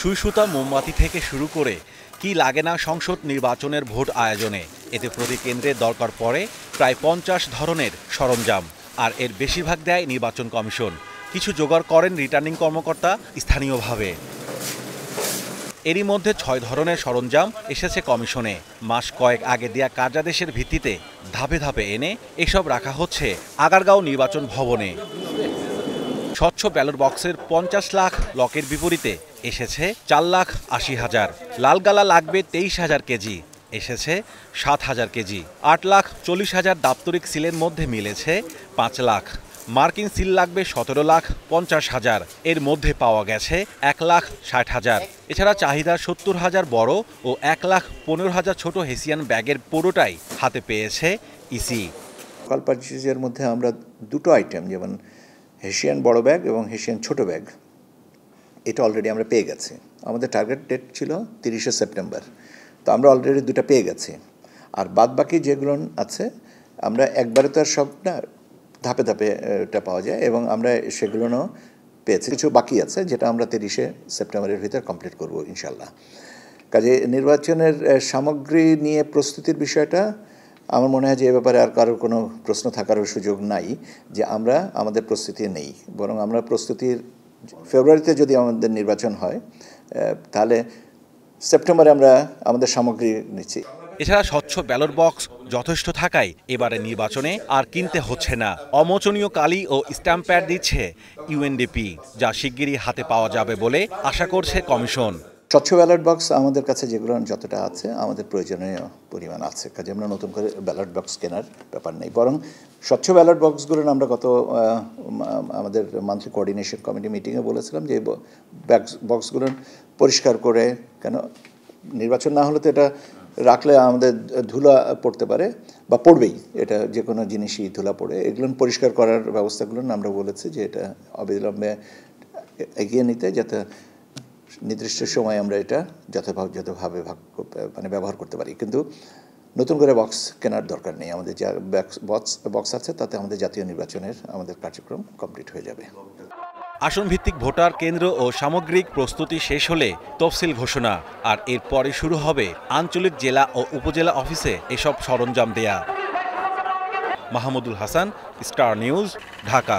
সুই সুতা মোমবাতি থেকে শুরু করে কি লাগে না সংসদ নির্বাচনের ভোট আয়োজনে। এতে প্রতি কেন্দ্রে দরকার পড়ে প্রায় 50 ধরনের সরঞ্জাম, আর এর বেশিরভাগ দেয় নির্বাচন কমিশন। কিছু জোগাড় করেন রিটার্নিং কর্মকর্তা স্থানীয়ভাবে। এরই মধ্যে 6 ধরনের সরঞ্জাম এসেছে কমিশনে। মাস কয়েক আগে দেয়া কার্যাদেশের ভিত্তিতে ধাপে ধাপে এনে এসব রাখা হচ্ছে আগারগাঁও নির্বাচন ভবনে। স্বচ্ছ ব্যালট বক্সের 50 লাখ লকের বিপরীতে এসেছে 4,80,000। লালগালা লাগবে 23,000 কেজি, এসেছে 7,000 কেজি। 8,40,000 দাপ্তরিক সিলের মধ্যে মিলেছে 5 লাখ। মার্কিন সিল লাগবে 17,50,000, এর মধ্যে পাওয়া গেছে 1,60,000। এছাড়া চাহিদা 70,000 বড় ও 1,15,000 ছোট হেসিয়ান ব্যাগের পুরোটাই হাতে পেয়েছে ইসি। কল পারচেজের মধ্যে আমরা দুটো আইটেম, যেমন হেসিয়ান বড় ব্যাগ এবং হেসিয়ান ছোট ব্যাগ, এটা অলরেডি আমরা পেয়ে গেছি। আমাদের টার্গেট ডেট ছিল 30শে সেপ্টেম্বর, তো আমরা অলরেডি দুটো পেয়ে গেছি। আর বাদ বাকি যেগুলো আছে আমরা একবারে তো আর সব না, ধাপে ধাপে এটা পাওয়া যায়, এবং আমরা সেগুলোও পেয়েছি। কিছু বাকি আছে যেটা আমরা 30শে সেপ্টেম্বরের ভিতর কমপ্লিট করব ইনশাল্লাহ। কাজে নির্বাচনের সামগ্রী নিয়ে প্রস্তুতির বিষয়টা আমার মনে হয় যে এ ব্যাপারে আর কারোর কোনো প্রশ্ন থাকারও সুযোগ নাই যে আমরা আমাদের প্রস্তুতি নেই। বরং আমরা প্রস্তুতির ফেব্রুয়ারিতে যদি আমাদের নির্বাচন হয়, তাহলে সেপ্টেম্বরে আমরা আমাদের সামগ্রী নিচ্ছি। এছাড়া স্বচ্ছ ব্যালট বক্স যথেষ্ট থাকায় এবারে নির্বাচনে আর কিনতে হচ্ছে না। অমোচনীয় কালি ও স্ট্যাম্প প্যাড দিচ্ছে ইউএনডিপি, যা শিগগিরই হাতে পাওয়া যাবে বলে আশা করছে কমিশন। স্বচ্ছ ব্যালট বক্স আমাদের কাছে যেগুলো যতটা আছে আমাদের প্রয়োজনীয় পরিমাণ আছে, কাজে আমরা নতুন করে ব্যালট বক্স কেনার ব্যাপার নেই। বরং স্বচ্ছ ব্যালট বক্সগুলো আমরা গত আমাদের মান্থলি কোঅর্ডিনেশন কমিটি মিটিংয়ে বলেছিলাম যে বক্সগুলো পরিষ্কার করে, কেন নির্বাচন না হলে তো এটা রাখলে আমাদের ধুলা পড়তে পারে বা পড়বেই, এটা যে কোনো জিনিসই ধুলা পড়ে, এগুলো পরিষ্কার করার ব্যবস্থাগুলো আমরা বলেছি যে এটা অবিলম্বে এগিয়ে নিতে, যাতে নির্দিষ্ট সময় আমরা এটা যথাযথভাবে ব্যবহার করতে পারি। কিন্তু নতুন করে বক্স কেনার দরকার নেই। আমাদের যা বক্স আছে তাতে আমাদের জাতীয় নির্বাচনের আমাদের কার্যক্রম কমপ্লিট হয়ে যাবে। আসন ভিত্তিক ভোটার কেন্দ্র ও সামগ্রিক প্রস্তুতি শেষ হলে তফসিল ঘোষণা, আর এরপরে শুরু হবে আঞ্চলিক জেলা ও উপজেলা অফিসে এসব সরঞ্জাম দেয়া। Mahmudul Hasan, star news, Dhaka.